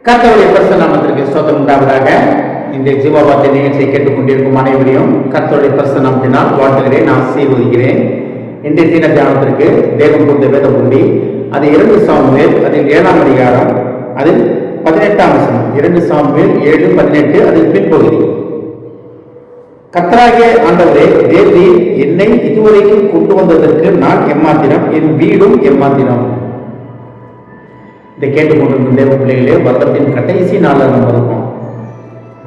கர்த்தருடைய பரிசுத்த நாமத்திற்கு ஸ்தோத்திரம் உண்டாவதாக. இந்த ஜீவவார்த்தை நிகழ்ச்சியை கேட்டுக்கொண்டிருக்கும் அனைவரையும் கர்த்தருடைய பரிசுத்த நாமத்தினால் வாழ்த்துகிறேன், ஆசீர்வதிக்கிறேன். இன்றைய தின தியானத்திற்கு தேவன் கொடுத்த வேத புள்ளி அது 2 சாமுவேல் அதில் 7ஆம் அதிகாரம் அதில் 18ஆம் வசனம். 2 சாமுவேல் 7:18 அதில் பின்பகுதி. கர்த்தராகிய ஆண்டவரே தேவரீர் என்னை இதுவரைக்கும் கொண்டு வந்ததற்கு நான் எம்மாத்திரம், என் வீடும் எம்மாத்திரம். இதை கேட்டுக்கொண்டிருக்கும் தேவ பிள்ளைகளே, வருடத்தின் கடைசி நாளில் நம்ம இருக்கோம்.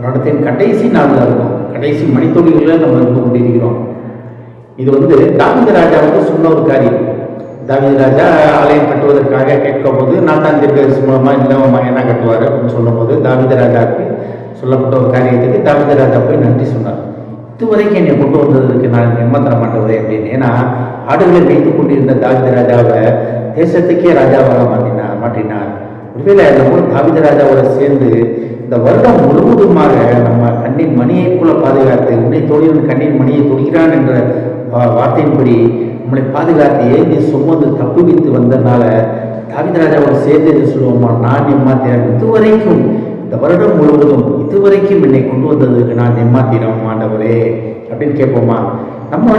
வருடத்தின் கடைசி நாளில் இருக்கோம். கடைசி மணித்துளிகளில் நம்ம இருந்து கொண்டிருக்கிறோம். இது தாவீது ராஜாவுக்கு சொன்ன ஒரு காரியம். தாவீது ராஜா ஆலயம் கட்டுவதற்காக கேட்கும் போது நாத்தான் தீர்க்கதரிசி மூலமா இல்லவமா என்ன கட்டுவார் அப்படின்னு சொல்லும் போது தாவீது ராஜாவுக்கு சொல்லப்பட்ட ஒரு காரியத்துக்கு தாவீது ராஜா போய் நன்றி சொன்னார். இதுவரைக்கும் என்னை கொண்டு வந்ததற்கு நான் ஏமாத்திர மாட்டேன் அப்படின்னு. ஏன்னா ஆடுகளை வைத்து கொண்டிருந்த தாவீது ராஜாவை தேசத்துக்கே ராஜாவாக மாற்றினார். ஒருவேளை நம்ம தாவீது ராஜாவோட சேர்ந்து இந்த வருடம் முழுவதுமாக நம்ம கண்ணின் மணியை போல பாதுகாத்து, உன்னை தோழியவன் கண்ணின் மணியை தொடுகிறான் என்ற வார்த்தையின்படி நம்மளை பாதுகாத்து ஏந்தி சுமந்து தப்புவித்து வந்ததுனால தாவீது ராஜாவோட சேர்ந்து என்று சொல்லுவோமா, நான் எம்மாத்திரம், இதுவரைக்கும் இந்த வருடம் முழுவதும் இதுவரைக்கும் என்னை கொண்டு வந்ததுக்கு நான் எம்மாத்திரம் ஆண்டவரே அப்படின்னு கேட்போமா? நம்ம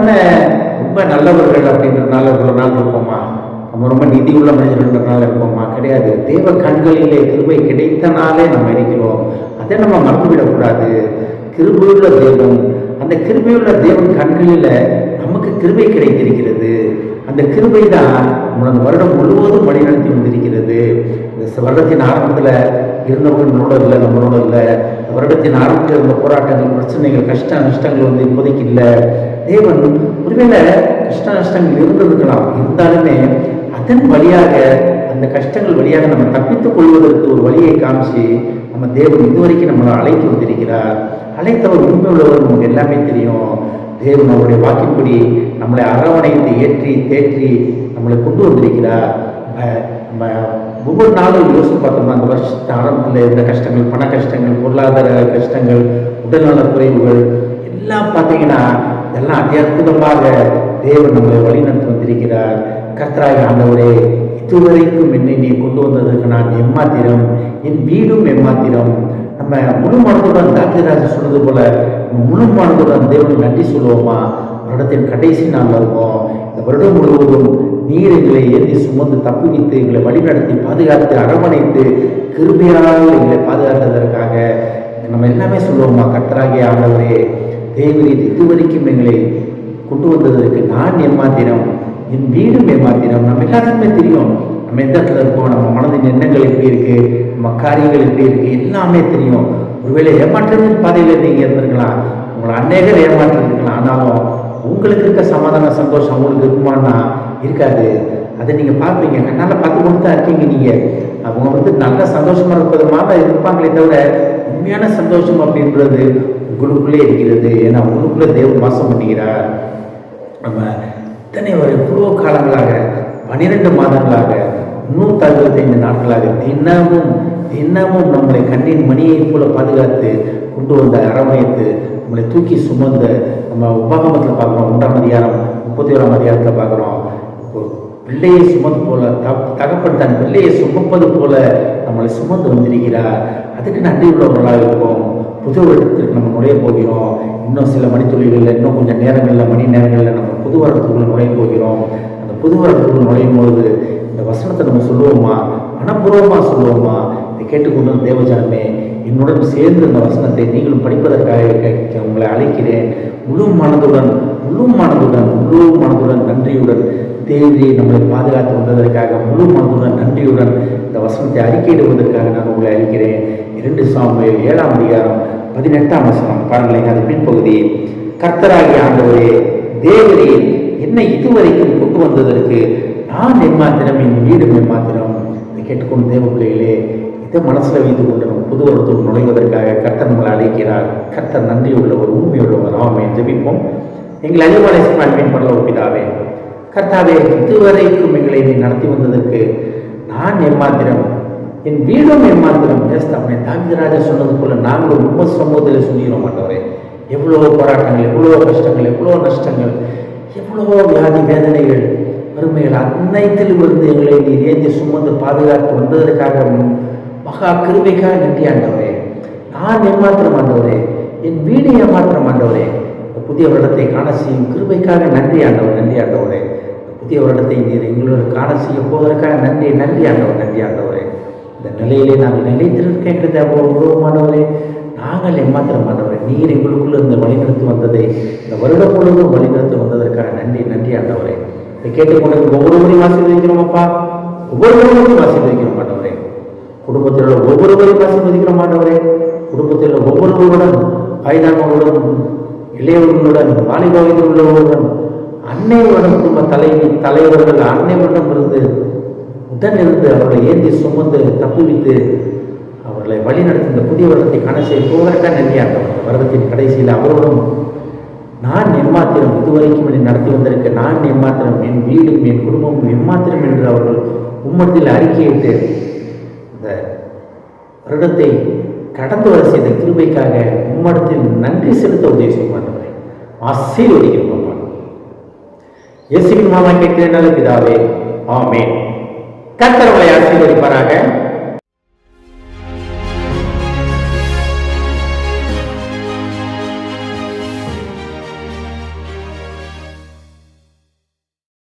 ரொம்ப நல்லவர்கள் அப்படின்றதுனால இவ்வளோ நாள் இருப்போமா? நம்ம ரொம்ப நிதி உள்ள மனிதர்கள்ன்றதுனால இருப்போமா? கிடையாது. தேவ கண்களிலே கிருபை கிடைத்தனாலே நம்ம இருக்கிறோம். அதை நம்ம மறந்துவிடக்கூடாது. கிருபையுள்ள தேவன், அந்த கிருபையுள்ள தேவன் கண்களில் நமக்கு கிருபை கிடைத்திருக்கிறது. அந்த கிருபை தான் நம்மளோட வருடம் முழுவதும் வழிநடத்தி வந்திருக்கிறது. இந்த வருடத்தின் ஆரம்பத்தில் இருந்தவங்க நம்மளோட இல்லை, நம்மளோட இல்லை. வருடத்தின் ஆரம்பத்தில் இருந்த போராட்டங்கள், பிரச்சனைகள், கஷ்ட நஷ்டங்கள் இப்போதைக்கு இல்லை. தேவன் ஒருவேளை கஷ்ட நஷ்டங்கள் இருந்திருக்கலாம், இருந்தாலுமே அதன் வழியாக, அந்த கஷ்டங்கள் வழியாக நம்ம தப்பித்துக் கொள்வதற்கு ஒரு வழியை காமிச்சு நம்ம தேவன் இதுவரைக்கும் நம்மளை அழைத்து வந்திருக்கிறார். அழைத்தவர் உண்மை உள்ளவர், நமக்கு எல்லாமே தெரியும். தேவன் அவருடைய வாக்கின்படி நம்மளை அரவணைத்து ஏற்றி தேற்றி நம்மளை கொண்டு வந்திருக்கிறார். நம்ம ஒவ்வொரு நாளும் யோசித்து பார்த்தோம்னா அந்த வருஷத்து ஆரம்பத்தில் இருந்த கஷ்டங்கள், பண கஷ்டங்கள், பொருளாதார கஷ்டங்கள், உடல்நல குறைவுகள் எல்லாம் பார்த்தீங்கன்னா இதெல்லாம் அத்தியுதமாக தேவன் நம்மளை வழிநடத்தி வந்திருக்கிறார். கர்த்தராகிய ஆண்டவரே, இதுவரைக்கும் என்னை நீ கொண்டு வந்ததற்கு நான் எம்மாத்திரம், என் வீடும் எம்மாத்திரம். நம்ம முழு மனதுடன் தாவீது ராஜா சொன்னது போல முழு மனதுடன் தேவனுக்கு நன்றி சொல்லுவோமா? வருடத்தின் கடைசி நாள் இருக்கும். இந்த வருடம் முழுவதும் நீர் எங்களை ஏந்தி சுமந்து தப்புவித்து எங்களை வழிநடத்தி பாதுகாத்து அரவணைத்து கிருபையால் எங்களை பாதுகாத்ததற்காக நம்ம எல்லாமே சொல்லுவோமா? கர்த்தராகிய ஆண்டவரே தேவரீர் இதுவரைக்கும் எங்களை கொண்டு வந்ததற்கு நான் எம்மாத்திரம், என் வீடும் ஏமாத்திரம். நம்ம எல்லாத்துக்குமே தெரியும் நம்ம எந்த இடத்துல இருக்கோம், நம்ம மனதின் எண்ணங்கள் எப்படி இருக்கு, நம்ம காரியங்கள் எப்படி இருக்கு, எல்லாமே தெரியும். ஒருவேளை ஏமாற்றத்தின் பாதையில் நீங்க இருந்திருக்கலாம், உங்களை அநேகர் ஏமாற்றிருக்கலாம். ஆனாலும் உங்களுக்கு இருக்க சமாதான சந்தோஷம் உங்களுக்கு இருக்குமானா இருக்காது. அதை நீங்க பார்ப்பீங்க, கண்ணால பார்த்து கொண்டு தான் இருக்கீங்க. நீங்க அவங்க நல்ல சந்தோஷமா இருப்பதுமாக இருப்பாங்களே தவிர உண்மையான சந்தோஷம் அப்படின்றது உங்களுக்குள்ளே இருக்கிறது. ஏன்னா உங்களுக்குள்ள தேவன் வாசம் பண்ணுகிறார். நம்ம இத்தனை ஒரு எவ்வளோ காலங்களாக 12 மாதங்களாக 365 நாட்களாக தினமும் நம்மளை கண்ணின் மணியை போல பாதுகாத்து கொண்டு வந்த அரவணைத்து நம்மளை தூக்கி சுமந்த நம்ம உபாகமத்தில் பார்க்குறோம். 1ஆம் அதிகாரம் 31ஆம் அதிகாரத்தில் பார்க்குறோம். பிள்ளையை சுமந்து போல தகப்பன் தன் பிள்ளையை சுமப்பது போல நம்மளை சுமந்து வந்திருக்கிறார். அதுக்கு நன்றி உள்ளவர்களாக இருப்போம். புது வருடத்திற்கு நம்ம நுழைய போகிறோம். இன்னும் சில மணித்துளிகளில், இன்னும் கொஞ்சம் நேரங்களில், மணி நேரங்களில் நம்ம புது வருடத்துக்குள்ள நுழைய போகிறோம். அந்த புது வருடத்துக்குள்ள நுழையும் போது இந்த வசனத்தை நம்ம சொல்லுவோமா? மனப்பூர்வமாக சொல்லுவோமா? இதை கேட்டுக்கொண்டு தேவஜனமே, என்னுடன் சேர்ந்து இந்த வசனத்தை நீங்களும் படிப்பதற்காக உங்களை அழைக்கிறேன். முழு மனதுடன் நன்றியுடன் தேவரே நம்மளை பாதுகாத்து வந்ததற்காக முழு மனதுடன் நன்றியுடன் இந்த வசனத்தை அறிக்கையிடுவதற்காக நான் உங்களை அழைக்கிறேன். 2 சாமுவேல் 7ஆம் அதிகாரம் 18ஆம் வசனம் பாருங்களேன். அது பின்பகுதி. கர்த்தராகிய ஆண்டவரே தேவரே என்னை இதுவரைக்கும் கொண்டு வந்ததற்கு நான் எம்மாத்திரம், என் வீடும் எம்மாத்திரம். இதை கேட்டுக்கொண்டு தேவ பிள்ளைகளே, இதை மனசுல வைத்து கொண்டு நம்ம புது வருடத்துக்கு நுழைவதற்காக கர்த்தர் நம்மளை அழைக்கிறார். கர்த்தர் நன்றி உள்ளவர், உண்மையுள்ளவர். ஆமென். ஜெபிப்போம். எங்கள் அதிகமான பரலோக பிதாவே, கர்த்தாவே இதுவரைக்கும் எங்களை நீ நடத்தி வந்ததற்கு நான் எம்மாத்திரம், என் வீடும் ஏமாத்திரம். பேசாமே தாவீது ராஜா சொன்னது போல நாங்களும் ரொம்ப சமூகத்தில் சொல்லிடுவோம். மாட்டவரே, எவ்வளவோ போராட்டங்கள், எவ்வளவோ கஷ்டங்கள், எவ்வளவோ நஷ்டங்கள், எவ்வளவோ வியாதி வேதனைகள், வறுமைகள் அனைத்திலும் இருந்து எங்களை நீர் ஏந்தி சுமந்து பாதுகாத்து வந்ததற்காக மகா கிருபைக்காக நன்றி ஆண்டவரே. நான் ஏமாத்திரம் ஆண்டவரே, என் வீடு ஏமாத்திரம் ஆண்டவரே. புதிய வருடத்தை காண செய்யும் கிருபைக்காக நன்றி ஆண்டவர், நன்றி ஆண்டவரே. புதிய வருடத்தை நீர் எங்களோட காண செய்ய போவதற்காக நன்றி, நன்றி ஆண்டவர், நன்றி ஆண்டவரே. இந்த நிலையிலே நாங்கள் நிலைத்திருக்கின்ற உருவமானவரே, நாங்கள் ஏமாத்திரம் ஆண்டவரே. நீர் எங்களுக்குள்ள இந்த வழிநடத்தி வந்ததை இந்த வருடம் முழுவதும் வழிநடத்தி வந்ததற்காக நன்றி, நன்றி ஆண்டவரே. இதை கேட்டுக்கொண்டு ஒவ்வொருவரையும் ஆசீர்வதிக்கிறோம் அப்பா, ஒவ்வொருவரையும் ஆசீர்வதிக்கிறோம் ஆண்டவரே. குடும்பத்தில் உள்ள ஒவ்வொருவரையும் ஆசீர்வதிக்கிறோம் ஆண்டவரே. குடும்பத்தில் உள்ள ஒவ்வொருவருடன், வயதானவர்களுடன், இளையவர்களுடன், வாலிப வயதில் உள்ளவர்களுடன், அன்னையுடன், குடும்ப தலைவர்கள் அன்னையுடன் இருந்து உடன் இருந்து அவர்களை ஏந்தி சுமந்து தப்புவித்து அவர்களை வழிநடத்தி இந்த புதிய வருடத்தை காண செய்ய போவதற்காக நன்றி ஆண்டவர். வருடத்தின் கடைசியில் அவரோடும் நான் எம்மாத்திரம் இதுவரைக்கும் என்னை நடத்தி வந்திருக்க, நான் எம்மாத்திரம், என் வீடும் என் குடும்பமும் எம்மாத்திரம் என்று அவர்கள் உம்மத்தில் அறிக்கையிட்டு இந்த வருடத்தை கடந்து வர செய்த கிருபைக்காக உம்மடத்தில் நன்றி செலுத்த உதவி செய்வார்கள். ஆசீர்வதிக்கிறோம். இயேசுவின் மூலமாக கேட்கிறேன் நல்ல பிதாவே, ஆமென். கர்த்தர் உங்களை ஆசீர்வதிப்பாராக.